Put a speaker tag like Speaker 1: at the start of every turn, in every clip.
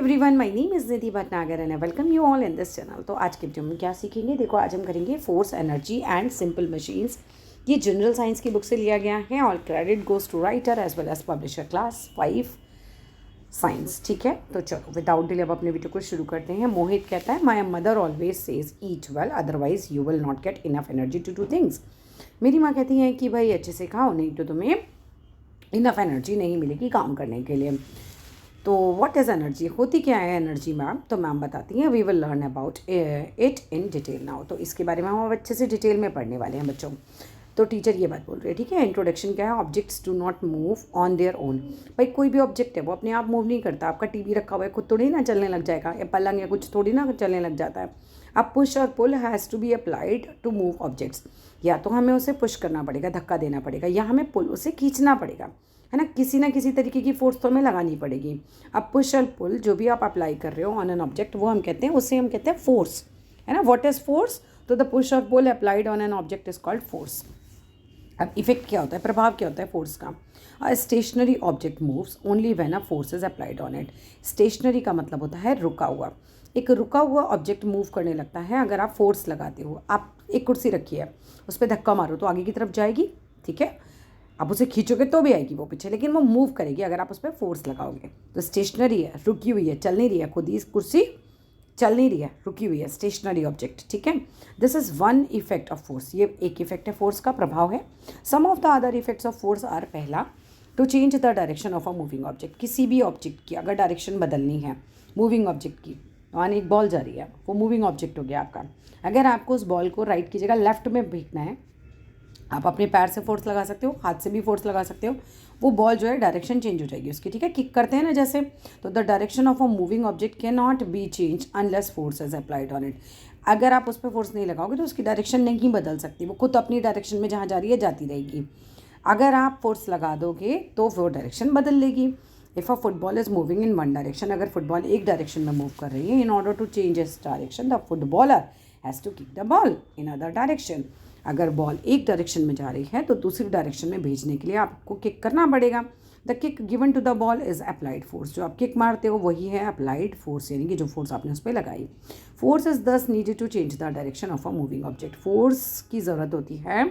Speaker 1: Everyone, my name is Nidhi Bhatnagar and I welcome you all in this channel. तो आज के video में क्या सीखेंगे, देखो आज हम करेंगे force, energy and simple machines. ये जनरल साइंस की बुक से लिया गया है और credit goes to writer as well as publisher class 5 science. ठीक है, तो चलो विदाउट डिले अब अपने वीडियो को शुरू करते हैं। मोहित कहता है, my mother always says eat well otherwise you will not get enough energy to do things. मेरी माँ कहती हैं कि भाई अच्छे से खाओ, नहीं तो तुम्हें इनफ एनर्जी नहीं मिलेगी काम करने के लिए। तो व्हाट इज़ एनर्जी, होती क्या है एनर्जी मैम? तो मैम बताती हैं, we will learn about it in detail now. तो इसके बारे में हम अच्छे से डिटेल में पढ़ने वाले हैं बच्चों। तो टीचर ये बात बोल रहे हैं, ठीक है। इंट्रोडक्शन क्या है, objects do not move on their own. भाई कोई भी ऑब्जेक्ट है वो अपने आप मूव नहीं करता। आपका टीवी रखा हुआ है, खुद थोड़ी ना चलने लग जाएगा, या पलंग या कुछ थोड़ी ना चलने लग जाता है। अब पुश और pull has to be applied to move objects. या तो हमें उसे पुश करना पड़ेगा, धक्का देना पड़ेगा, या हमें पुल उसे खींचना पड़ेगा, है ना किसी तरीके की फोर्स तो हमें लगानी पड़ेगी। अब पुश और पुल जो भी आप अप्लाई कर रहे हो ऑन एन ऑब्जेक्ट, वो हम कहते हैं, उसे हम कहते हैं फोर्स, है ना। What is force? तो द पुश और pull applied on an object is called force. अब इफेक्ट क्या होता है, प्रभाव क्या होता है फोर्स का? A stationary object moves only when a force is applied on it. Stationary का मतलब होता है रुका हुआ। एक रुका हुआ ऑब्जेक्ट मूव करने लगता है अगर आप फोर्स लगाते हो। आप एक कुर्सी रखी है, उस पर धक्का मारो तो आगे की तरफ जाएगी, ठीक है। आप उसे खींचोगे तो भी आएगी वो पीछे, लेकिन वो मूव करेगी अगर आप उस पर फोर्स लगाओगे। तो स्टेशनरी है, रुकी हुई है, चल नहीं रही है, खुद ही कुर्सी चल नहीं रही है, रुकी हुई है, स्टेशनरी ऑब्जेक्ट, ठीक है। This is one effect of force, ये एक इफेक्ट है, फोर्स का प्रभाव है। Some of the other effects of force are, पहला, to change the direction of a moving object. किसी भी ऑब्जेक्ट की अगर डायरेक्शन बदलनी है, मूविंग ऑब्जेक्ट की, माने एक बॉल जा रही है, वो मूविंग ऑब्जेक्ट हो गया आपका। अगर आपको उस बॉल को राइट की जगह लेफ्ट में फेंकना है, आप अपने पैर से फोर्स लगा सकते हो, हाथ से भी फोर्स लगा सकते हो, वो बॉल जो है डायरेक्शन चेंज हो जाएगी उसकी, ठीक है। किक करते हैं ना जैसे, तो the direction of a moving object can not be change unless force is applied on it. अगर आप उस पर फोर्स नहीं लगाओगे तो उसकी डायरेक्शन नहीं बदल सकती, वो खुद अपनी डायरेक्शन में जहाँ जा रही है जाती रहेगी। अगर आप फोर्स लगा दोगे तो वो डायरेक्शन बदल लेगी। If a football is moving in one direction, अगर फुटबॉल एक डायरेक्शन में मूव कर रही है, in order to change its direction the footballer has to kick the ball in other direction. अगर बॉल एक डायरेक्शन में जा रही है तो दूसरी डायरेक्शन में भेजने के लिए आपको किक करना पड़ेगा। The kick given to the ball is applied force. जो आप किक मारते हो वही है अप्लाइड फोर्स, यानी कि जो फोर्स आपने उस पर लगाई। Force is thus needed to change the direction of a moving object. Force की ज़रूरत होती है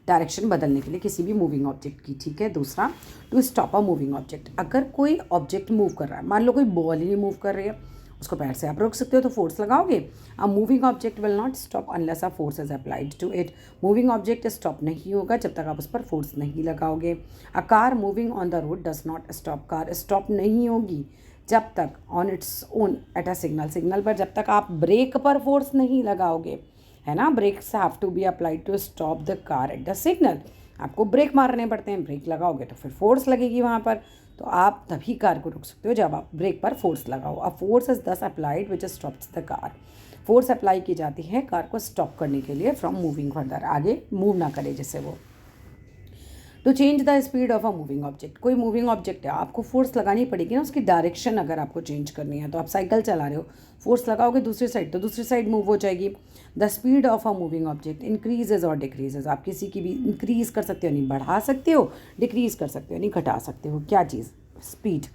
Speaker 1: डायरेक्शन बदलने के लिए किसी भी मूविंग ऑब्जेक्ट की, ठीक है। दूसरा, to stop a moving object. अगर कोई ऑब्जेक्ट मूव कर रहा है, मान लो कोई बॉल ही नहीं मूव कर रही है, उसको पैर से आप रोक सकते हो तो फोर्स लगाओगे। A moving object will not stop unless a force is applied to it. Moving object stop नहीं होगा जब तक आप उस पर फोर्स नहीं लगाओगे। A car moving on the road does not stop. Car stop नहीं होगी जब तक on its own at a signal पर, जब तक आप ब्रेक पर फोर्स नहीं लगाओगे, है ना। Brakes have to be applied to stop the car at the signal. आपको ब्रेक मारने पड़ते हैं, ब्रेक लगाओगे तो फिर फोर्स लगेगी वहाँ पर, तो आप तभी कार को रोक सकते हो जब आप ब्रेक पर फोर्स लगाओ। A force is thus applied which stops the car. Force apply की जाती है कार को स्टॉप करने के लिए फ्रॉम मूविंग फर्दर, आगे मूव ना करे जिससे वो। To change the speed of a moving object. कोई मूविंग ऑब्जेक्ट है, आपको फोर्स लगानी पड़ेगी ना उसकी डायरेक्शन अगर आपको चेंज करनी है। तो आप साइकिल चला रहे हो, फोर्स लगाओगे दूसरी साइड तो दूसरी साइड मूव हो जाएगी। The speed of a moving object increases और डिक्रीजेज। आप किसी की भी इंक्रीज कर सकते हो, नहीं बढ़ा सकते हो, डिक्रीज कर सकते हो, नहीं घटा सकते हो। क्या चीज़? स्पीड,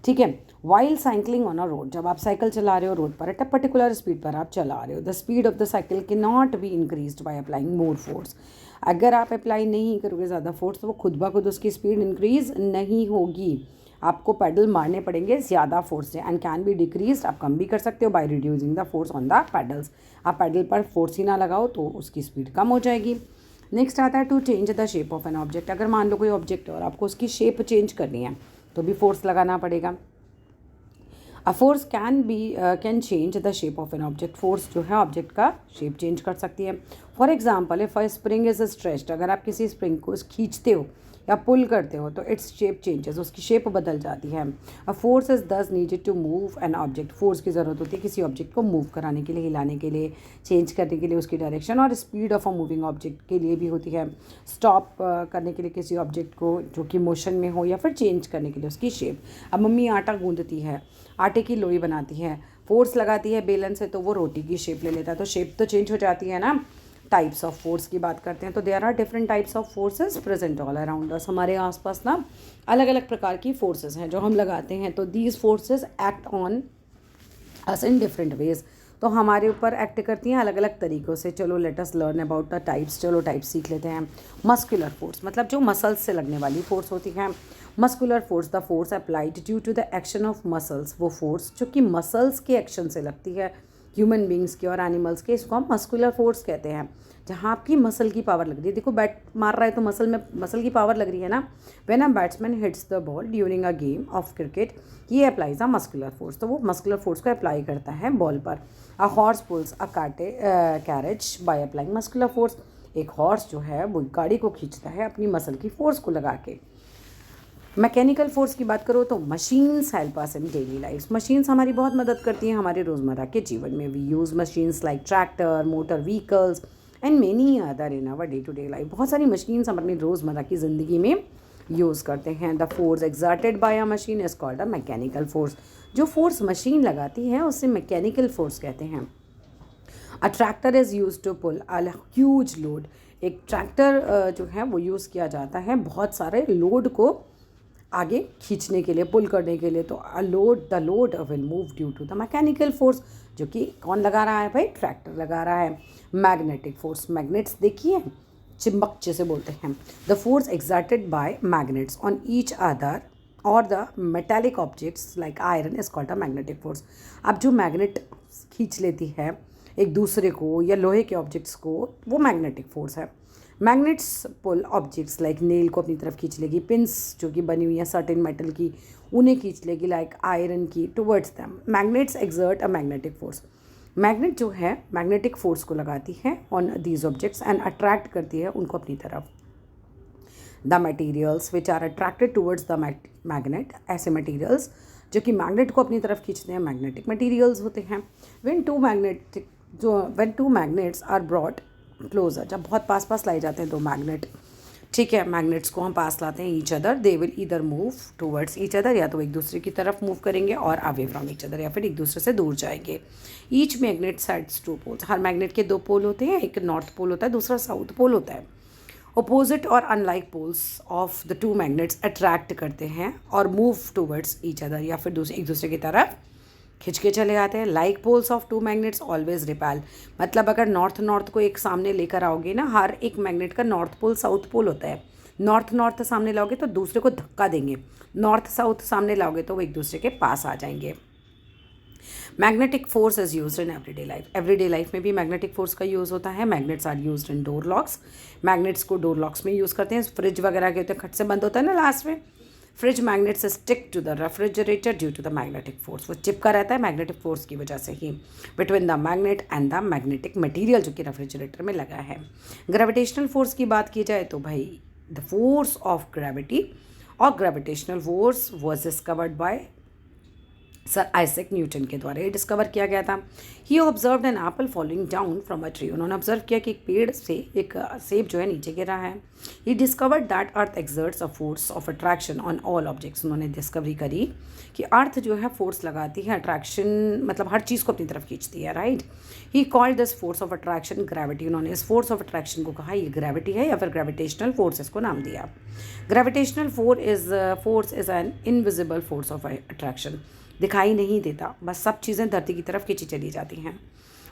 Speaker 1: ठीक है। While cycling on a road, जब आप साइकिल चला रहे हो रोड पर, एट अ पर्टिकुलर स्पीड पर आप चला रहे हो, the speed of the cycle can not be increased by applying more force. अगर आप अप्लाई नहीं करोगे ज़्यादा फोर्स तो वो खुद ब खुद उसकी स्पीड इंक्रीज नहीं होगी, आपको पैडल मारने पड़ेंगे ज़्यादा फोर्स से। एंड कैन बी डिक्रीज, आप कम भी कर सकते हो by reducing the force on the paddles. आप पैडल पर फोर्स ही ना लगाओ तो उसकी स्पीड कम हो जाएगी। नेक्स्ट आता है to change the shape of an object. अगर मान लो कोई ऑब्जेक्ट है और आपको उसकी शेप चेंज करनी है तो भी फोर्स लगाना पड़ेगा। A force can change the shape of an object. Force जो है ऑब्जेक्ट का शेप चेंज कर सकती है। For example, if a spring is stretched, अगर आप किसी स्प्रिंग को खींचते हो या पुल करते हो तो इट्स शेप चेंजेस, उसकी शेप बदल जाती है। A force is thus needed to move an object. Force की ज़रूरत होती है किसी ऑब्जेक्ट को मूव कराने के लिए, हिलाने के लिए, चेंज करने के लिए उसकी डायरेक्शन। और speed of a moving object के लिए भी होती है, स्टॉप करने के लिए किसी ऑब्जेक्ट को जो कि मोशन में हो, या फिर चेंज करने के लिए उसकी शेप। अब मम्मी आटा गूंदती है, आटे की लोई बनाती है, फोर्स लगाती है बेलन से तो वो रोटी की शेप ले लेता है, तो शेप तो चेंज हो जाती है ना। टाइप्स ऑफ फोर्स की बात करते हैं तो there are different types of forces present all around us. हमारे आसपास ना अलग अलग प्रकार की फोर्सेस हैं जो हम लगाते हैं। तो these forces act on us in different ways, तो हमारे ऊपर एक्ट करती हैं अलग अलग तरीक़ों से। चलो let us learn about the types. चलो टाइप्स सीख लेते हैं। मस्कुलर फोर्स मतलब जो मसल्स से लगने वाली फोर्स होती है। Muscular force the force applied due to the action of muscles, वो फोर्स जो कि मसल्स के एक्शन से लगती है ह्यूमन बींग्स की और एनिमल्स के, इसको हम मस्कुलर फोर्स कहते हैं। जहाँ आपकी मसल की पावर लग रही है, देखो बैट मार रहा है तो मसल की पावर लग रही है ना। When a batsman hits the ball during a game of cricket, ये अप्लाइज अ मस्कुलर फोर्स, तो वो मस्कुलर फोर्स को अप्लाई करता है बॉल पर। A horse pools a carriage by applying muscular force, एक हॉर्स जो है वो गाड़ी को खींचता है अपनी मसल की फोर्स को लगा के। मैकेनिकल फोर्स की बात करो तो मशीन्स हेल्प अस इन डेली लाइफ, मशीन्स हमारी बहुत मदद करती हैं हमारे रोज़मर्रा के जीवन में। We use machines like tractor, motor vehicles and many other in our day to day life. बहुत सारी मशीन्स हम अपनी रोज़मर्रा की ज़िंदगी में यूज़ करते हैं। The force exerted by a machine is called a mechanical force, जो फोर्स मशीन लगाती है उसे मैकेनिकल फोर्स कहते हैं। A tractor is use to pull a huge load, एक ट्रैक्टर जो है वो यूज़ किया जाता है बहुत सारे लोड को आगे खींचने के लिए, पुल करने के लिए। तो the load will move due to the mechanical force, जो कि कौन लगा रहा है भाई, ट्रैक्टर लगा रहा है। मैग्नेटिक फोर्स, मैग्नेट्स देखिए चिंबक जैसे बोलते हैं। The force exerted by magnets on each other और the metallic objects like iron is called a magnetic force. अब जो मैग्नेट खींच लेती है एक दूसरे को या लोहे के ऑब्जेक्ट्स को, वो मैग्नेटिक फोर्स है। मैग्नेट्स पुल ऑब्जेक्ट्स लाइक नेल को अपनी तरफ खींच लेगी, पिंस जो कि बनी हुई है सर्टेन मेटल की उन्हें खींच लेगी, लाइक आयरन की towards them. Magnets exert a magnetic force, magnet जो है मैग्नेटिक फोर्स को लगाती है on these objects and attract करती है उनको अपनी तरफ। The materials which are attracted towards the magnet, ऐसे मटीरियल्स जो कि मैग्नेट को अपनी तरफ खींचते हैं मैग्नेटिक मटीरियल्स होते हैं। When two magnets are brought closer, जब बहुत पास पास लाए जाते हैं दो मैग्नेट, ठीक है, मैग्नेट्स को हम पास लाते हैं each other, they will either move towards each other, या तो एक दूसरे की तरफ मूव करेंगे और अवे फ्रॉम ईच अदर, या फिर एक दूसरे से दूर जाएंगे। Each magnet has two poles, हर मैग्नेट के दो पोल होते हैं, एक नॉर्थ पोल होता है दूसरा साउथ पोल होता है। अपोजिट और unlike poles of the two magnets attract करते हैं और मूव टूवर्ड्स ईच अदर, या फिर एक दूसरे की तरफ खिंच के चले आते हैं। Like poles of two magnets always repel, मतलब अगर नॉर्थ को एक सामने लेकर आओगे ना, हर एक मैग्नेट का नॉर्थ पोल साउथ पोल होता है। नॉर्थ सामने लाओगे तो दूसरे को धक्का देंगे, नॉर्थ साउथ सामने लाओगे तो वो एक दूसरे के पास आ जाएंगे। Magnetic force is used in everyday life, everyday life में भी मैग्नेटिक फोर्स का यूज़ होता है। Magnets are used in door locks, magnets को डोर लॉक्स में यूज़ करते हैं। फ्रिज वगैरह के होते हैं, खट से बंद होता है ना लास्ट में, fridge magnets stick to the refrigerator due to the magnetic force, वो चिपका रहता है मैग्नेटिक फोर्स की वजह से ही between the magnet and the magnetic material जो कि रेफ्रिजरेटर में लगा है। ग्रेविटेशनल फोर्स की बात की जाए तो भाई द फोर्स ऑफ ग्रेविटी और gravitational force was discovered by sir Isaac Newton के द्वारा ये डिस्कवर किया गया था। He observed an apple falling down from a tree, उन्होंने ऑब्जर्व किया कि एक पेड़ से एक सेब जो है नीचे गिर रहा है। He discovered that earth exerts a force of attraction on all objects, उन्होंने डिस्कवरी करी कि अर्थ जो है फोर्स लगाती है, अट्रैक्शन मतलब हर चीज़ को अपनी तरफ खींचती है, right. He called this force of attraction gravity, उन्होंने इस फोर्स ऑफ अट्रैक्शन को कहा ये ग्रेविटी है या फिर ग्रेविटेशनल फोर्स इसको नाम दिया। Gravitational force is an invisible force of attraction, दिखाई नहीं देता, बस सब चीज़ें धरती की तरफ खींची चली जाती हैं।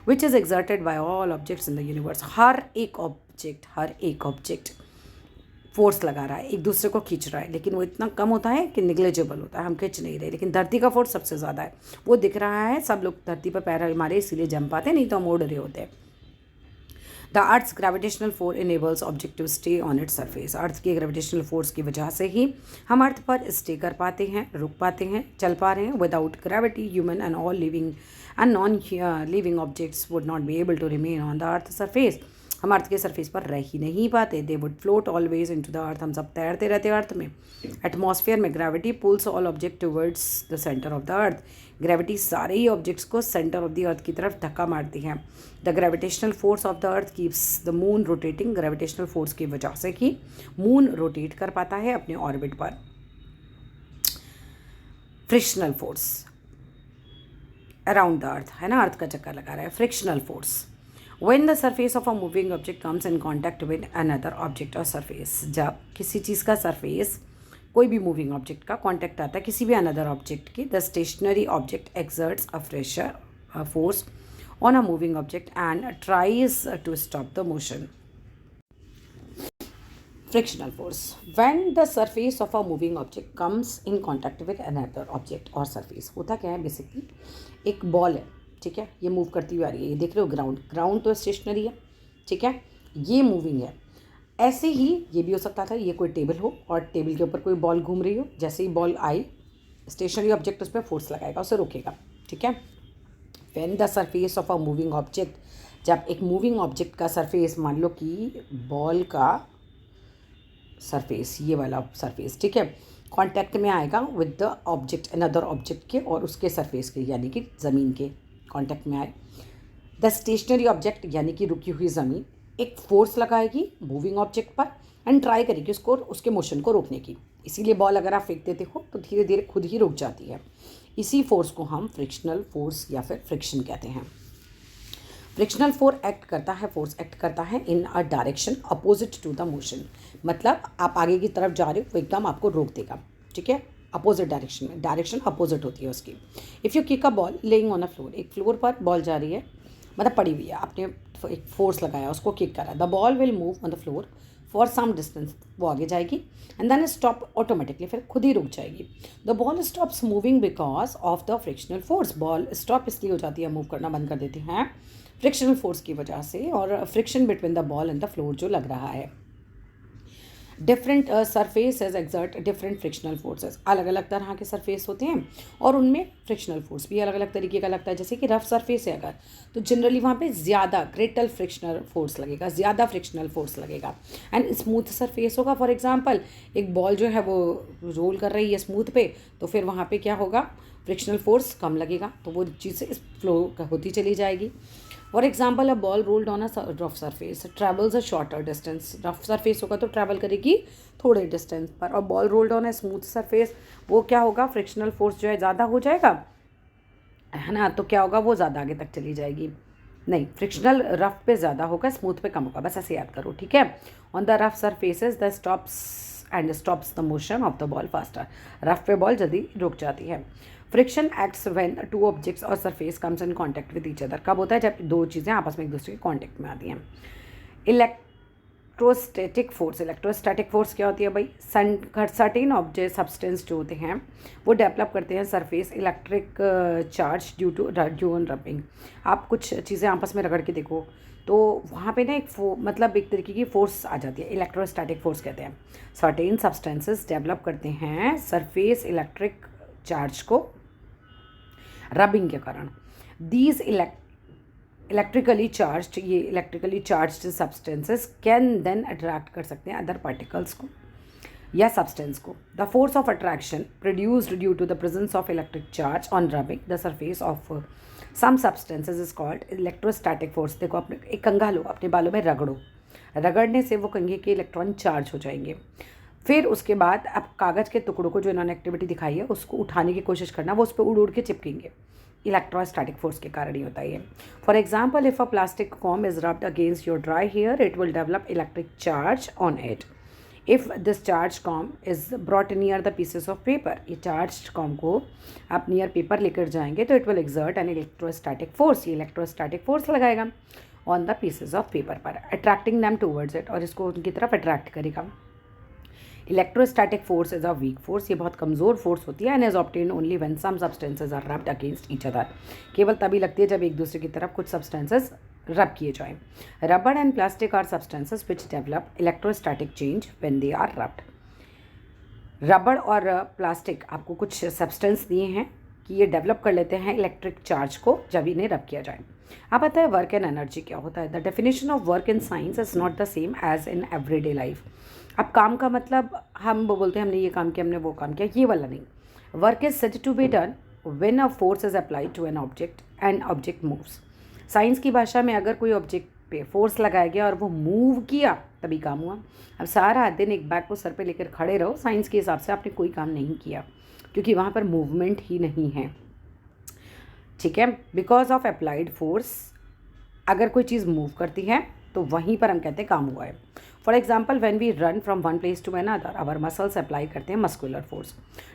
Speaker 1: Which is exerted by all objects in the universe, हर एक ऑब्जेक्ट फोर्स लगा रहा है, एक दूसरे को खींच रहा है, लेकिन वो इतना कम होता है कि निग्लेजेबल होता है, हम खींच नहीं रहे। लेकिन धरती का फोर्स सबसे ज़्यादा है, वो दिख रहा है, सब लोग धरती पर पैर हमारे इसीलिए जम पाते, नहीं तो हम उड़ रहे होते। The earth's gravitational force enables object to stay on its surface, earth की ग्रेविटेशनल फोर्स की वजह से ही हम अर्थ पर स्टे कर पाते हैं, रुक पाते हैं, चल पा रहे हैं। Without gravity human and all living and non living objects would not be able to remain on the earth surface, हम अर्थ के सरफेस पर रह ही नहीं पाते। They would float always into the earth, हम सब तैरते रहते अर्थ में। एटमॉस्फेयर में gravity pulls all object towards the centre of the earth, gravity सारे ही ऑब्जेक्ट्स को सेंटर ऑफ द अर्थ की तरफ धक्का मारती है। The gravitational force of the earth keeps the moon rotating, gravitational force की वजह से ही मून रोटेट कर पाता है अपने ऑर्बिट पर। Frictional force around the earth है ना, अर्थ का चक्कर लगा रहा है। Frictional force when the surface of a moving object comes in contact with another object और सरफेस, जब किसी चीज़ का सरफेस कोई भी मूविंग ऑब्जेक्ट का कॉन्टैक्ट आता है किसी भी अनदर ऑब्जेक्ट की, the stationary object exerts a pressure force on a moving object and tries to stop the motion. Frictional force. When the surface of a moving object comes in contact with another object or surface, होता क्या है basically, एक ball है, ठीक है, ये move करती हुई आ रही है, ये देख रहे हो ग्राउंड तो स्टेशनरी है, ठीक है, ये मूविंग है। ऐसे ही ये भी हो सकता था, ये कोई टेबल हो और टेबल के ऊपर कोई बॉल घूम रही हो, जैसे ही बॉल आई स्टेशनरी ऑब्जेक्ट उस पर फोर्स लगाएगा, उसे रोकेगा, ठीक है। When the surface of a moving object, जब एक मूविंग ऑब्जेक्ट का सरफेस, मान लो कि बॉल का सरफेस, ये वाला सरफेस, ठीक है, कांटेक्ट में आएगा with the object another object के और उसके सरफेस के, यानी कि ज़मीन के कांटेक्ट में आए, द स्टेशनरी ऑब्जेक्ट यानी कि रुकी हुई ज़मीन एक फोर्स लगाएगी मूविंग ऑब्जेक्ट पर एंड ट्राई करेगी उसको, उसके मोशन को रोकने की। इसीलिए बॉल अगर आप फेंक देते हो तो धीरे धीरे खुद ही रुक जाती है। इसी फोर्स को हम फ्रिक्शनल फोर्स या फिर फ्रिक्शन कहते हैं। फ्रिक्शनल फोर्स एक्ट करता है in a direction opposite to the motion, मतलब आप आगे की तरफ जा रहे हो वो एकदम आपको रोक देगा, ठीक है, अपोजिट डायरेक्शन में, डायरेक्शन अपोजिट होती है उसकी। If you kick a ball laying on a floor, एक फ्लोर पर बॉल जा रही है, मतलब पड़ी हुई है, आपने एक फोर्स लगाया, उसको किक करा, the ball will move on the floor for some distance, वो आगे जाएगी एंड देन स्टॉप ऑटोमेटिकली, फिर खुद ही रुक जाएगी। The ball stops moving because of the frictional force, ball stop इसलिए हो जाती है, मूव करना बंद कर देती हैं फ्रिक्शनल फोर्स की वजह से, और friction between the ball and the floor जो लग रहा है। Different surfaces exert different frictional forces, अलग अलग तरह के सरफेस होते हैं और उनमें फ्रिक्शनल फोर्स भी अलग अलग तरीके का लगता है। जैसे कि रफ सरफेस है अगर, तो जनरली वहाँ पे ज़्यादा ग्रेटर फ्रिक्शनल फोर्स लगेगा, ज़्यादा फ्रिक्शनल फोर्स लगेगा। एंड स्मूथ सरफेस होगा, फॉर एग्जांपल एक बॉल जो है वो रोल कर रही है स्मूथ पे, तो फिर वहाँ पे क्या होगा, फ्रिक्शनल फोर्स कम लगेगा, तो वो चीज़ फ्लो होती चली जाएगी। For example a ball rolled on a rough surface travels a shorter distance, rough surface होगा तो ट्रैवल करेगी थोड़े डिस्टेंस पर, और ball rolled on a smooth surface वो क्या होगा, फ्रिक्शनल फोर्स जो है ज़्यादा हो जाएगा, है ना, तो क्या होगा, वो ज़्यादा आगे तक चली जाएगी। नहीं, फ्रिक्शनल रफ पे ज़्यादा होगा, स्मूथ पे कम होगा, बस ऐसे याद करो, ठीक है। On the rough surfaces the stops the motion of the ball faster, rough पे बॉल जल्दी रुक जाती है। Friction acts when two objects और surface comes in contact with each other, कब होता है, जब दो चीज़ें आपस में एक दूसरे के कॉन्टैक्ट में आती हैं। इलेक्ट्रोस्टैटिक फोर्स क्या होती है भाई, सर्टेन ऑब्जेक्ट सब्सटेंस जो होते हैं वो डेवलप करते हैं surface electric charge due on rubbing. आप कुछ चीज़ें आपस में रगड़ के देखो तो वहाँ पे ना मतलब एक तरीके की फोर्स आ जाती है, इलेक्ट्रोस्टैटिक फोर्स कहते हैं। सर्टेन सब्सटेंसेस डेवलप करते हैं सरफेस इलेक्ट्रिक चार्ज को रबिंग के कारण। These electrically charged substances can then attract कर सकते हैं अदर पार्टिकल्स को या सब्सटेंस को। The force of attraction produced due to the presence of electric charge on rubbing the surface of some substances is called electrostatic force. देखो, अपने एक कंघा लो, अपने बालों में रगड़ने से वो कंघे के इलेक्ट्रॉन चार्ज हो जाएंगे। फिर उसके बाद अब कागज़ के टुकड़ों को जो इन्होंने एक्टिविटी दिखाई है उसको उठाने की कोशिश करना, वो उस पर उड़ के चिपकेंगे, इलेक्ट्रोस्टैटिक फोर्स के कारण ही होता है ये। For example, if a plastic comb is rubbed against your dry hair it will develop electric charge on it. If this charge comb is brought near the pieces of paper, ये charge comb को आप near paper लेकर जाएंगे तो it will exert an electrostatic force, ये electrostatic force लगाएगा on the pieces of paper पर, attracting them towards it, और इसको उनकी तरफ अट्रैक्ट करेगा। Electrostatic force is a weak force, ये बहुत कमज़ोर फोर्स होती है, and is obtain only when some substances are rubbed against each other, केवल तभी लगती है जब एक दूसरे की तरफ कुछ सब्सटेंसेस रब किए जाएं। Rubber and plastic are substances which develop electrostatic change when they are rubbed. Rubber और प्लास्टिक आपको कुछ सब्सटेंस दिए हैं कि ये डेवलप कर लेते हैं इलेक्ट्रिक चार्ज को जब इन्हें रब किया जाए। अब आता है वर्क एंड एनर्जी क्या होता है। The definition of work in science is not the same as in everyday life. अब काम का मतलब हम वो बोलते हैं हमने ये काम किया, हमने वो काम किया, ये वाला नहीं। Work is said to be done when a force is applied to an object and object moves. Science की भाषा में अगर कोई ऑब्जेक्ट पे फोर्स लगाया गया और वो मूव किया तभी काम हुआ। अब सारा दिन एक बैग को सर पे लेकर खड़े रहो, साइंस के हिसाब से आपने कोई काम नहीं किया, क्योंकि वहाँ पर मूवमेंट ही नहीं है, ठीक है। बिकॉज ऑफ अप्लाइड फोर्स अगर कोई चीज़ मूव करती है तो वहीं पर हम कहते हैं काम हुआ है। For example when we run from one place to another our muscles apply करते हैं muscular force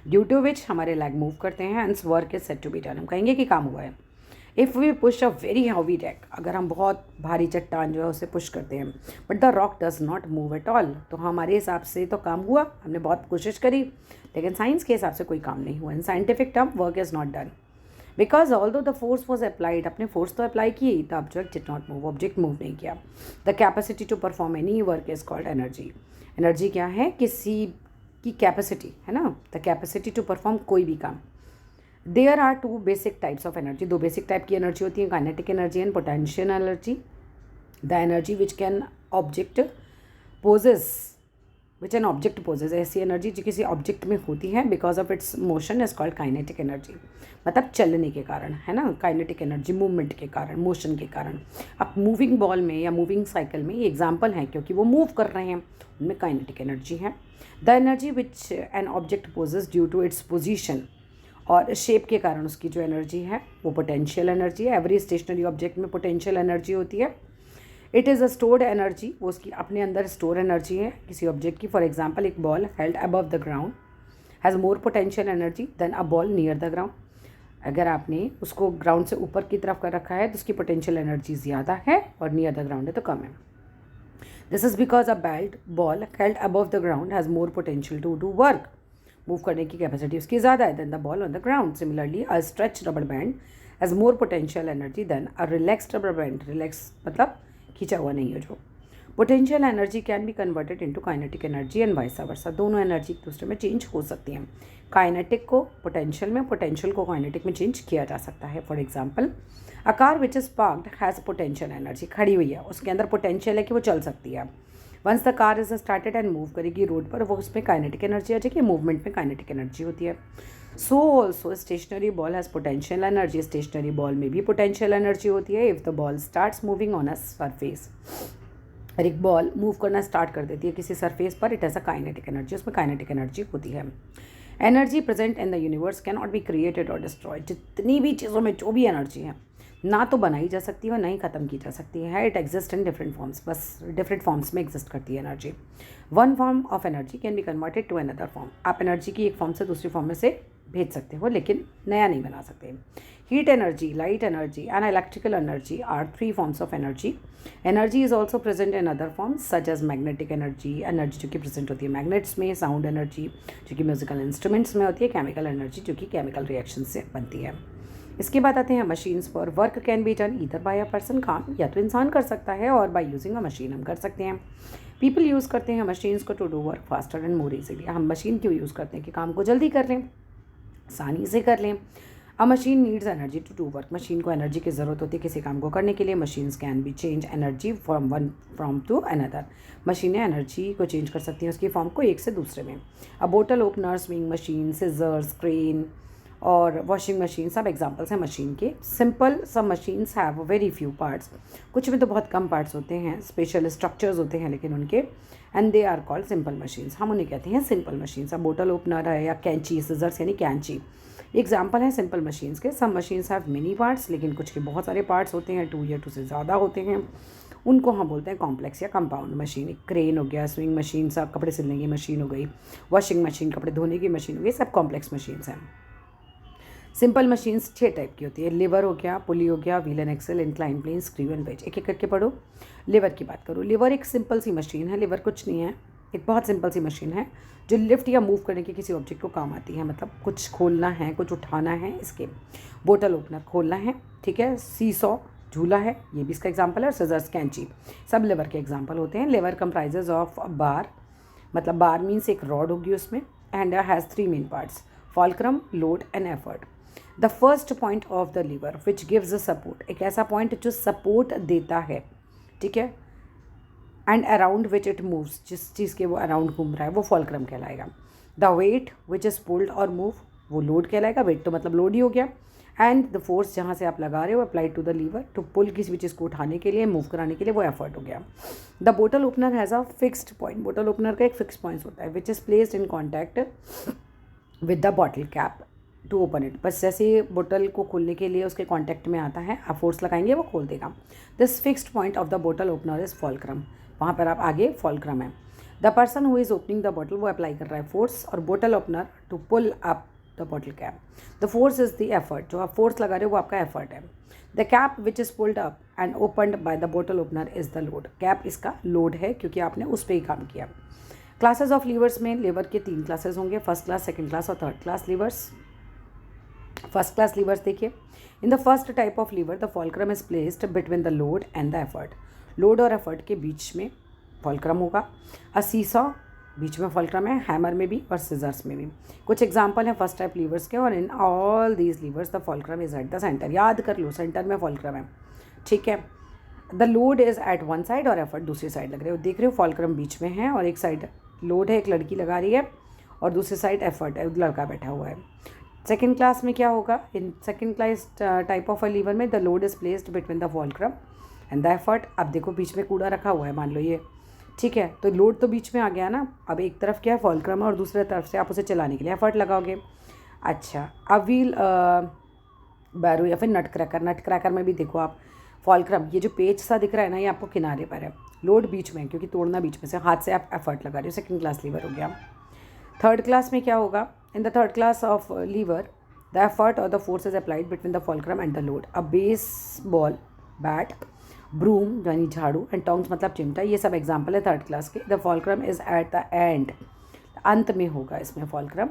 Speaker 1: due to which हमारे लेग मूव करते हैं and work is said to be done, हम कहेंगे कि काम हुआ है। If we push a very heavy rack, अगर हम बहुत भारी चट्टान जो है उसे पुश करते हैं but the rock does not move at all, तो हमारे हिसाब से तो काम हुआ, हमने बहुत कोशिश करी, लेकिन साइंस के हिसाब से कोई काम नहीं हुआ। In scientific term work is not done because although the force was applied, अपने फोर्स तो अप्लाई की, the object did not move, object move नहीं किया। The capacity to perform any work is called energy. Energy क्या है? किसी की capacity है ना, द कैपेसिटी टू परफॉर्म कोई भी काम। There are two basic types of energy, दो बेसिक टाइप की एनर्जी होती है, kinetic energy and potential energy. The energy which can object possess, which an object possess, ऐसी एनर्जी जो किसी ऑब्जेक्ट में होती है because of its motion is called kinetic energy, मतलब चलने के कारण है ना, काइनेटिक एनर्जी मूवमेंट के कारण, मोशन के कारण। अब मूविंग बॉल में या मूविंग साइकिल में ये एग्जाम्पल है क्योंकि वो मूव कर रहे हैं, उनमें काइनेटिक एनर्जी है। The energy which an object possesses due to its position और शेप के कारण उसकी जो एनर्जी है वो पोटेंशियल एनर्जी है। एवरी स्टेशनरी ऑब्जेक्ट में पोटेंशियल एनर्जी होती है। It is a stored energy, वो उसकी अपने अंदर स्टोर एनर्जी है किसी ऑब्जेक्ट की। फॉर एग्जाम्पल एक ball held above the ground has more potential energy than a ball near the ground. अगर आपने उसको ग्राउंड से ऊपर की तरफ कर रखा है तो उसकी पोटेंशियल एनर्जी ज़्यादा है और नियर द ग्राउंड है तो कम है। This is because a belt ball held above the ground has more potential to do work, move करने की कैपेसिटी उसकी ज़्यादा है than the ball on the ground. Similarly a stretch rubber band has more potential energy than a relaxed rubber band, relax मतलब खींचा हुआ नहीं है जो। Potential energy can be converted into kinetic energy and vice versa, दोनों energy एक दूसरे में चेंज हो सकती हैं। काइनेटिक को पोटेंशियल में, पोटेंशियल को काइनेटिक में चेंज किया जा सकता है। For example a car which is parked has potential energy, खड़ी हुई है उसके अंदर पोटेंशियल है कि वो चल सकती है। Once the car is started and move करेगी रोड पर, वो उसमें काइनेटिक एनर्जी आ जाएगी, मूवमेंट में काइनेटिक एनर्जी होती है। So also stationary ball has potential energy, stationary ball में भी पोटेंशियल एनर्जी होती है। If the ball starts moving on a surface, और एक बॉल मूव करना स्टार्ट कर देती है किसी सरफेस पर, it has a kinetic energy, उसमें काइनेटिक एनर्जी होती है। Energy present in the universe can not be created और डिस्ट्रॉयड, जितनी भी चीज़ों में जो भी एनर्जी है ना तो बनाई जा सकती है और ना ही ख़त्म की जा सकती है। It exist in different forms, बस डिफरेंट फॉर्म्स में एग्जिस्ट करती है energy. One form of energy can be converted to another form, आप एनर्जी की एक फॉर्म से दूसरी फॉर्म में से भेज सकते हो लेकिन नया नहीं बना सकते। Heat energy, light energy and electrical energy are three forms of energy. Energy is also present in other forms such as magnetic energy, energy जो कि प्रेजेंट होती है मैग्नेट्स में, साउंड एनर्जी जो कि म्यूजिकल इंस्ट्रूमेंट्स में होती है, केमिकल एनर्जी जो कि केमिकल रिएक्शन से बनती है। इसके बाद आते हैं मशीन्स पर। Work can be done either by a person, काम या तो इंसान कर सकता है और बाय यूजिंग अ मशीन हम कर सकते हैं। पीपल यूज़ करते हैं मशीन्स को to do work faster and more easily, हम मशीन क्यों यूज़ करते हैं कि काम को जल्दी कर लें, आसानी से कर लें। A machine needs energy to do work, machine को एनर्जी की ज़रूरत होती है किसी काम को करने के लिए। Machines can be change energy from one from to another, मशीनें एनर्जी को चेंज कर सकती हैं उसकी फॉर्म को एक से दूसरे में। अ bottle opener, swing machine, scissors, crane और वॉशिंग मशीन सब एग्जांपल्स हैं मशीन के। सिंपल सब machines have very few parts, कुछ में तो बहुत कम पार्ट्स होते हैं, स्पेशल स्ट्रक्चर्स होते हैं लेकिन उनके, and they are called simple machines, हम उन्हें कहते हैं सिंपल मशीन्स। अब बोटल ओपनर है या कैंची, सिजर्स यानी कैंची एग्जाम्पल है सिंपल मशीन्स के। सब मशीन्स हैव मेनी पार्ट्स, लेकिन कुछ के बहुत सारे पार्ट्स होते हैं, टू या टू से ज़्यादा होते हैं, उनको हम बोलते हैं कॉम्प्लेक्स या कंपाउंड मशीन। एक क्रेन हो गया, स्विंग मशीन सब कपड़े सिलने की मशीन हो गई, वॉशिंग मशीन कपड़े धोने की मशीन हो गई, सब कॉम्प्लेक्स मशीन्स हैं। सिंपल मशीन्स 6 टाइप की होती है। लिवर हो गया, पुली हो गया, wheel and axle, incline plane, screw and पेच। एक एक करके पढ़ो। लिवर की बात करूँ, लिवर एक सिंपल सी मशीन है, लिवर कुछ नहीं है, एक बहुत सिंपल सी मशीन है जो लिफ्ट या मूव करने के किसी ऑब्जेक्ट को काम आती है, मतलब कुछ खोलना है, कुछ उठाना है। इसके बोतल ओपनर खोलना है, ठीक है, सीसॉ झूला है, ये भी इसका एग्जांपल है, और सिजर्स कैंची सब लिवर के एग्जांपल होते हैं। लिवर कंप्राइजेज ऑफ बार, मतलब बार मीन्स एक रॉड होगी उसमें, and has 3 main parts, fulcrum, load and effort. The first point of the lever which gives a support, एक ऐसा पॉइंट जो सपोर्ट देता है, ठीक है, and around which it moves, जिस चीज़ के वो अराउंड घूम रहा है वो फॉल्क्रम कहलाएगा। The weight which is pulled और मूव, वो लोड कहलाएगा, वेट तो मतलब लोड ही हो गया। एंड द फोर्स जहाँ से आप लगा रहे हो applied to the lever to pull किसी भी चीज़ को उठाने के लिए, मूव कराने के लिए, वो एफर्ट हो गया। The bottle opener has a fixed point, bottle opener का एक फिक्स पॉइंट होता है which is placed in contact with the bottle cap to open it. बस जैसे ही बोतल को खोलने के लिए उसके कांटेक्ट में आता है, आप फोर्स लगाएंगे वो खोल देगा। This fixed point of the बोतल ओपनर इज फॉलक्रम, वहाँ पर आप आगे फॉलक्रम है। The person who is opening the bottle वो अप्लाई कर रहा है फोर्स, और बोतल opener to pull up the bottle cap. The force is the effort, जो आप फोर्स लगा रहे हो वो आपका एफर्ट है। The cap which is pulled up and opened by the बोतल opener is the load, cap इसका लोड है क्योंकि आपने उस पर ही काम किया। क्लासेस ऑफ लीवर्स में लीवर के 3 क्लासेस होंगे, फर्स्ट क्लास, सेकंड क्लास और third class levers. First class levers देखिए, in the first type of lever the fulcrum is placed between the load and the effort, load और effort के बीच में फॉलक्रम होगा। अ seesaw, बीच में fulcrum है, hammer में भी और सिजर्स में भी। कुछ एग्जांपल हैं फर्स्ट टाइप लीवर्स के, और in all these levers the fulcrum is at the centre, याद कर लो सेंटर में फॉलक्रम है, ठीक है। The load is at one side और एफर्ट दूसरी साइड लग रहे हो, देख रहे हो फॉलक्रम बीच में है और एक साइड लोड है, एक लड़की लगा रही है, और दूसरी साइड एफर्ट है, लड़का बैठा हुआ है। सेकेंड क्लास में क्या होगा, in second class type of a lever में the load is placed between the fulcrum and the effort. अब देखो बीच में कूड़ा रखा हुआ है, मान लो ये, ठीक है, तो लोड तो बीच में आ गया ना। अब एक तरफ क्या है फॉलक्रम है और दूसरे तरफ से आप उसे चलाने के लिए एफर्ट लगाओगे। अच्छा, अब व्हील बैरो या फिर नट क्रैकर, नट क्रैकर में भी देखो आप फॉलक्रम, ये जो पेच सा दिख रहा है ना, ये आपको किनारे पर है, लोड बीच में है क्योंकि तोड़ना बीच में से, हाथ से आप एफर्ट लगा रहे हो, सेकेंड क्लास लीवर हो गया। थर्ड क्लास में क्या होगा, in the third class of lever the effort और the force is applied between the fulcrum and the load. A baseball, bat, broom यानी झाड़ू, एंड टोंग्स मतलब चिमटा, ये सब एग्जाम्पल है थर्ड क्लास के। The fulcrum is at the end, अंत में होगा इसमें फॉलक्रम,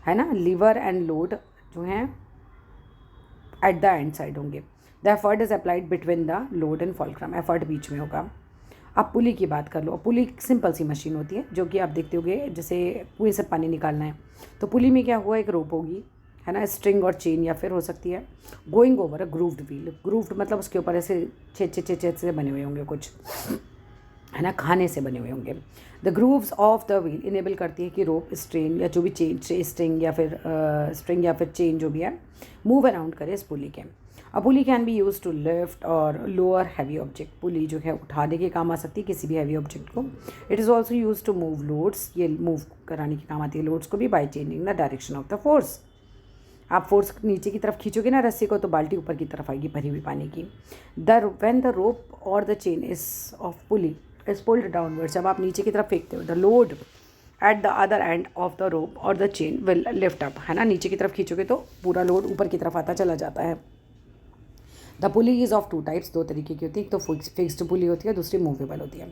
Speaker 1: है ना। लीवर एंड लोड जो हैं एट द एंड साइड होंगे। The effort is applied between the load and fulcrum, effort बीच में होगा। अब पुली की बात कर लो। पुली सिंपल सी मशीन होती है जो कि आप देखते होगे, जैसे कुएं से पानी निकालना है तो पुली में क्या हुआ, एक रोप होगी, है ना, स्ट्रिंग और चेन या फिर हो सकती है going over a grooved wheel. Grooved मतलब उसके ऊपर ऐसे छेद से बने हुए होंगे कुछ, है ना, खाने से बने हुए होंगे। The grooves of the wheel enable करती है कि रोप स्ट्रेन या जो भी चेन स्ट्रिंग या फिर चेन जो भी है मूव अराउंड करे इस पुली के। A pulley can be use to lift और लोअर हैवी ऑब्जेक्ट, पुली जो है उठाने के काम आ सकती है किसी भी हैवी ऑब्जेक्ट को। It is also use to move loads, ये मूव कराने के काम आती है लोड्स को भी, by changing the direction of the force. आप फोर्स नीचे की तरफ खींचोगे ना रस्सी को तो बाल्टी ऊपर की तरफ आएगी भरी हुई पानी की। व्हेन द रोप और the chain is of pulley is pulled downwards, जब आप नीचे की तरफ फेंकते हो, the load at the other end of the rope और the chain will lift up, है ना, नीचे की तरफ खींचोगे तो पूरा लोड ऊपर की तरफ आता चला जाता है। The pulley is of 2 types, 2 तरीके की होती है, एक तो फिक्स्ड पुली होती है, दूसरी मूवेबल होती है।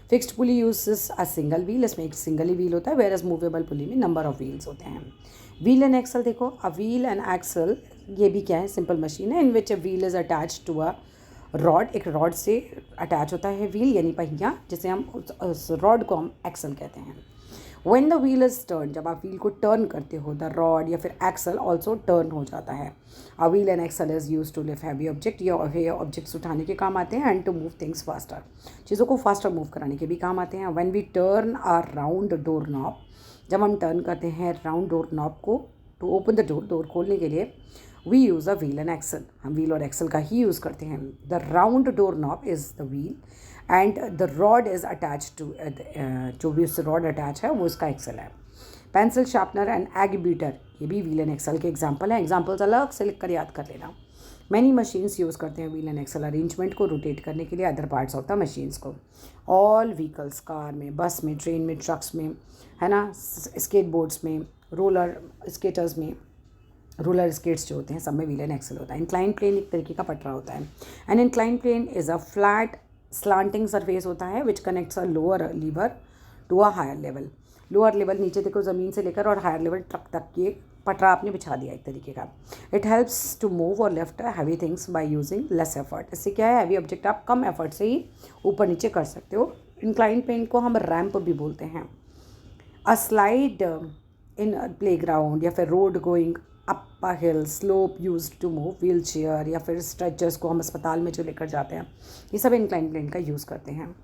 Speaker 1: Fixed pulley uses a single wheel, इसमें एक सिंगल ही व्हील होता है, वेयर एज मूवेबल पुली में नंबर ऑफ व्हील्स होते हैं। व्हील एंड एक्सल देखो, अ व्हील एंड एक्सल ये भी क्या है, सिंपल मशीन है, in which a wheel is attach to a rod, एक रॉड से अटैच होता है व्हील यानी पहिया, जिसे हम उस रॉड को हम एक्सल कहते हैं। When the wheel is turn, जब आप व्हील को टर्न करते हो, द रॉड या फिर एक्सल ऑल्सो टर्न हो जाता है। A wheel and axle is use to lift heavy object, ये ऑब्जेक्ट्स उठाने के काम आते हैं, and to move things faster, चीज़ों को फास्टर मूव कराने के भी काम आते हैं। When we turn a round door knob, जब हम टर्न करते हैं राउंड डोर नॉब को to open the door, door खोलने के लिए, we use a wheel and axle, हम व्हील और एक्सल का ही यूज़ करते हैं। The round door knob is the wheel and the rod is attach to, जो भी उससे रॉड अटैच है वो इसका एक्सल है। Pencil sharpener and egg beater, ये भी व्हील एंड एक्सल के एग्जाम्पल हैं, एग्जाम्पल्स अलग से लिख कर याद कर लेना। मैनी मशीन्स यूज़ करते हैं व्हील एंड एक्सल अरेंजमेंट को रोटेट करने के लिए other parts of the machines को। ऑल व्हीकल्स, कार में, बस में, ट्रेन में, ट्रक्स में, है ना, स्केट बोर्ड्स में, रोलर स्केटर्स में, रोलर स्केट्स जो होते हैं सब में व्हील एंड एक्सल होता है। इंक्लाइन प्लेन एक तरीके का पटरा होता है। An incline plane is a flat slanting surface होता है which connects a lower lever to a higher level. Lower level नीचे देखो ज़मीन से लेकर और हायर लेवल ट्रक तक ये पटरा आपने बिछा दिया एक तरीके का। इट हेल्प्स टू मूव और lift heavy things by using less effort, इससे क्या है हैवी ऑब्जेक्ट आप कम एफर्ट से ही ऊपर नीचे कर सकते हो। इंक्लाइन प्लेन को हम रैंप भी बोलते हैं। A slide in playground या फिर road going up a hill slope use to move wheelchair या फिर स्ट्रेचर्स को हम अस्पताल में जो लेकर जाते हैं, ये सब इंक्लाइन प्लेन का यूज़ करते हैं।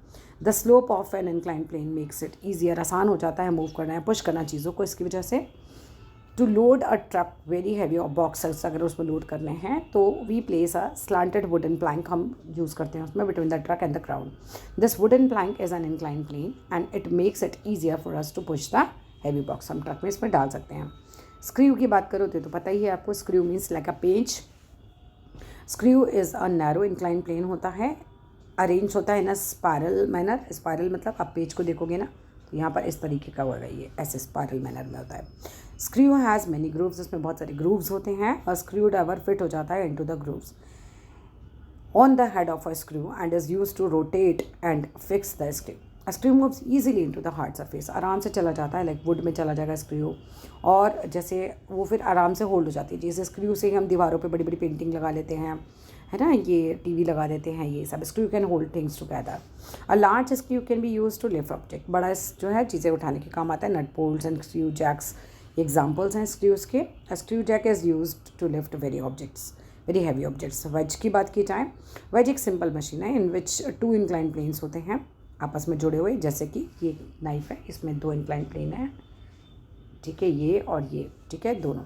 Speaker 1: The slope of an incline plane makes it easier, आसान हो जाता है मूव करना है, पुश करना चीज़ों को, इसकी वजह से। To load a truck very heavy और बॉक्सेस अगर उसमें लोड करने हैं तो we place a slanted wooden plank हम यूज़ करते हैं उसमें between the truck and the ground. This wooden plank is an incline plane and it makes it easier for us to push the heavy box, हम truck में इसमें डाल सकते हैं। स्क्रू की बात करो तो पता ही है आपको, स्क्रू मीन्स लाइक अ पेंच। Screw is a narrow incline plane होता है, अरेंज होता है in a spiral manner. Spiral मतलब आप पेज को देखोगे ना तो यहाँ पर इस तरीके का होगा, ये ऐसे स्पायरल मैनर में होता है। स्क्रू हैज़ मैनी ग्रूव्स, उसमें बहुत सारे ग्रूव्स होते हैं और स्क्रू ड्राइवर फिट हो जाता है into the grooves on the head of a screw and is use to rotate and fix the screw. Screw moves easily into the hard surface, आराम से चला जाता है, लाइक वुड में चला जाएगा स्क्रू, और जैसे वो फिर आराम से होल्ड हो जाती है। जैसे स्क्रू से ही हम दीवारों पे बड़ी बड़ी पेंटिंग लगा लेते हैं, है ना, ये टीवी लगा देते हैं, ये सब screw can hold things together. A large screw can be use to lift object, बड़ा जो है चीज़ें उठाने के काम आता है। Nut bolts and screw jacks examples हैं स्क्रूज के। Screw jack is use to lift very objects, very heavy objects. Wedge की बात की जाए, वेज एक सिंपल मशीन है इन विच 2 इंक्लाइन प्लेन्स होते हैं आपस में जुड़े हुए, जैसे कि ये नाइफ है, इसमें 2 इंक्लाइन प्लेन है, ठीक है, ये और ये, ठीक है, दोनों।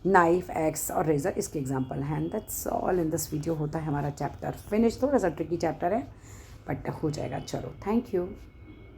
Speaker 1: नाइफ, एक्स और रेज़र इसके एग्जांपल हैं। That's all in this video. होता है हमारा चैप्टर फिनिश। थोड़ा सा ट्रिकी चैप्टर है बट हो जाएगा। चलो, थैंक यू।